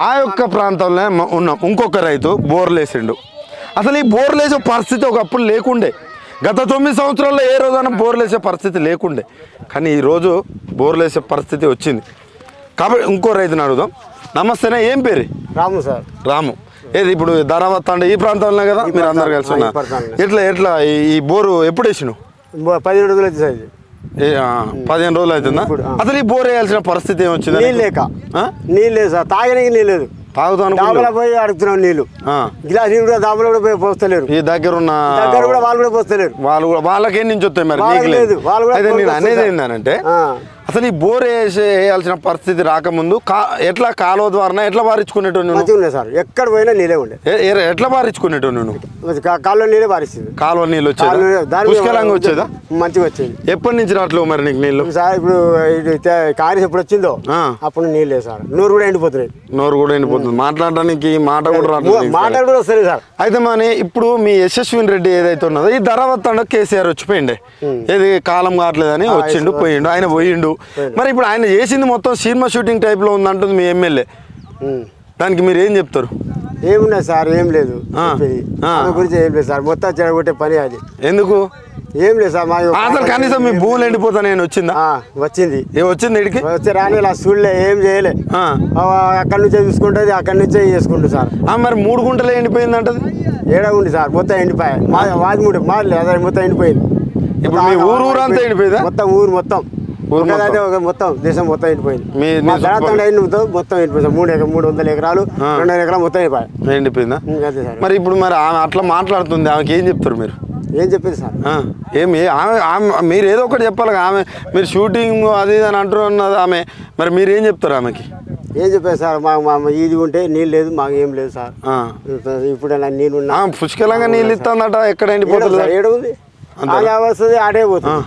ఆ యొక్క ప్రాంతంలో ఉన్నాం. ఇంకొక రైతు బోర్లేసిండు. అసలు ఈ బోర్లేసే పరిస్థితి ఒకప్పుడు లేకుండే. గత 9 సంవత్సరాల్లో ఏ రోజైనా బోర్లేసే పరిస్థితి లేకుండే, కానీ ఈరోజు బోర్లేసే పరిస్థితి వచ్చింది. కాబట్టి ఇంకో రైతుని అడుగుదాం. నమస్తేనే, ఏం పేరు? రాము సార్. రాము. ఏది ఇప్పుడు ధరావత్ అంటే ఈ ప్రాంతంలో కదా మీరు అందరు కలిసి ఉన్నారు. ఎట్లా ఈ బోరు ఎప్పుడు వేసినావు? 17 రోజులు అయితే సార్. 15 రోజులు అవుతుందా? అసలు ఈ బోర్ వేయాల్సిన పరిస్థితి ఏమొచ్చింది? నీళ్ళు లేక. నీళ్ళు లేదు సార్, తాగడానికి నీళ్ళు లేదు. తాగుతాను దాబలా పోయి అడుగుతున్నాం నీళ్ళు. గిలాస్ నీళ్ళు కూడా దాబలా కూడా పోయి పోస్తలేరు. ఈ దగ్గర కూడా వాళ్ళు కూడా పోస్తలేరు. వాళ్ళకేం నుంచి వస్తాయి మరి? లేదు. అయితే నేను అనేది ఏంటంటే, అసలు ఈ బోర్ వేయాల్సిన పరిస్థితి రాకముందు ఎట్లా కాలువ ద్వారా ఎట్లా పారించుకునేటో సార్? ఎక్కడ పోయినా నీళ్ళే ఉండే. ఎట్లా పారించుకునేటో నువ్వు? కాలువ నీళ్ళే పారిస్తుంది. కాలువ నీళ్ళు వచ్చేదా? పుష్కలంగా వచ్చేదా? మంచిగా వచ్చేది. ఎప్పటి నుంచి రావట్లేవు మరి నీకు నీళ్ళు? సార్ ఇప్పుడు కాంగ్రెస్ ఎప్పుడు వచ్చిందో అప్పుడు నీళ్ళు లేదు సార్. నోరు కూడా ఎండిపోతున్నాయి. నోరు కూడా ఎండిపోతుంది. మాట్లాడడానికి మాట కూడా రావట్లేదు. మాట్లాడు కూడా వస్తుంది సార్. అయితే మరి ఇప్పుడు మీ యశస్విని రెడ్డి ఏదైతే ఉన్నదో, ఈ ధరావత్ అంటే కేసీఆర్ వచ్చిపోయిండే, ఏది కాలం కావట్లేదని వచ్చిండు పోయిండు, ఆయన పోయిండు. మరి ఇప్పుడు ఆయన చేసింది మొత్తం సినిమా షూటింగ్ టైప్ లో ఉందంటుంది మీ ఎమ్మెల్యే. దానికి మీరు ఏం చెప్తారు? ఏమున్నాయి సార్, ఏం లేదు. గురించి ఏం లేదు సార్, మొత్తం చెడగొట్టే పని అది. ఎందుకు? ఏం లేదు సార్. అసలు కనీసం మీ భూములు ఎండిపోతా నేను వచ్చిందా? వచ్చింది. వచ్చింది ఇడికి వచ్చి రాని చూడలే, ఏం చేయలే. అక్కడి నుంచే చూసుకుంటుంది, అక్కడి నుంచే చేసుకుంటుంది సార్. మరి 3 గుంటలే ఎండిపోయింది అంటది. ఏడా ఉంది సార్, మొత్తం ఎండిపోయాయి. వాది మూడు మాది అదే మొత్తం ఎండిపోయింది. ఇప్పుడు మీ ఊరంతా ఎండిపోయిందా? మొత్తం ఊరు మొత్తం మొత్తం దేశం మొత్తం ఎండిపోయింది. మొత్తం ఎండిపోయింది. 300 ఎకరాలు 200 ఎకరాలు మొత్తం ఎండిపోయిందా? మరి ఇప్పుడు మరి ఆమె అట్లా మాట్లాడుతుంది, ఆమెకి ఏం చెప్తారు మీరు? ఏం చెప్పింది సార్? మీరు ఏదో ఒకటి చెప్పాలి. ఆమె మీరు షూటింగ్ అది అని అంటున్నది ఆమె, మరి మీరు ఏం చెప్తారు ఆమెకి? ఏం చెప్పారు సార్? మాకు ఇది ఉంటే నీళ్ళు లేదు, మాకు ఏం లేదు సార్. ఇప్పుడు నీళ్ళు ఉన్నా పుష్కలంగా నీళ్ళు ఇస్తుందట. ఎక్కడ ఎండిపోతుంది? ఏడు ఉంది, అదే వస్తుంది, ఆడే పోతుంది.